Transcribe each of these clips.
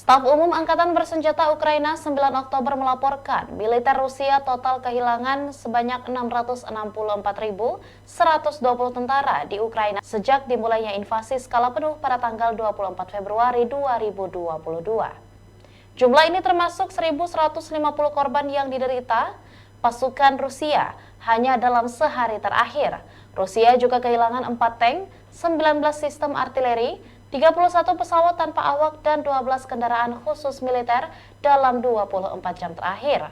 Staf Umum Angkatan Bersenjata Ukraina 9 Oktober melaporkan militer Rusia total kehilangan sebanyak 664.120 tentara di Ukraina sejak dimulainya invasi skala penuh pada tanggal 24 Februari 2022. Jumlah ini termasuk 1.150 korban yang diderita pasukan Rusia hanya dalam sehari terakhir. Rusia juga kehilangan 4 tank, 19 sistem artileri, 31 pesawat tanpa awak dan 12 kendaraan khusus militer dalam 24 jam terakhir.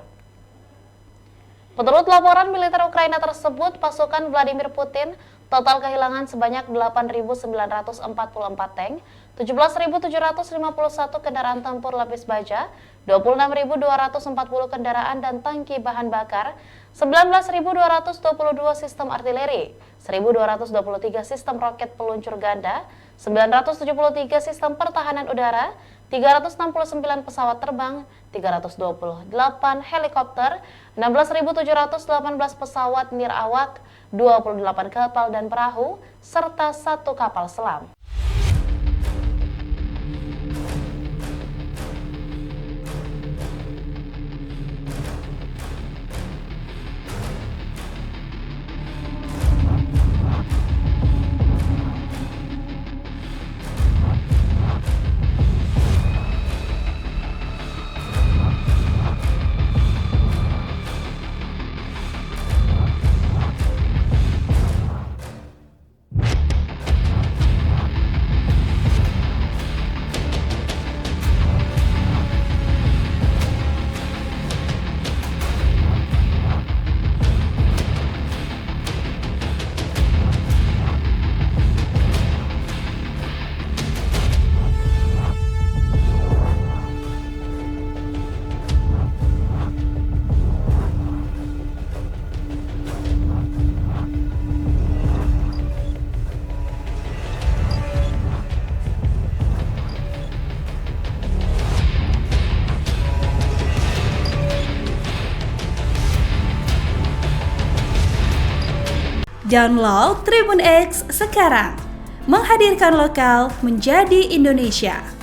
Menurut laporan militer Ukraina tersebut, pasukan Vladimir Putin total kehilangan sebanyak 8.944 tank, 17.751 kendaraan tempur lapis baja, 26.240 kendaraan dan tangki bahan bakar, 19.222 sistem artileri, 1.223 sistem roket peluncur ganda, 973 sistem pertahanan udara, 369 pesawat terbang, 328 helikopter, 16.718 pesawat nirawak, 28 kapal dan perahu, serta 1 kapal selam. Download Tribun X sekarang, menghadirkan lokal menjadi Indonesia.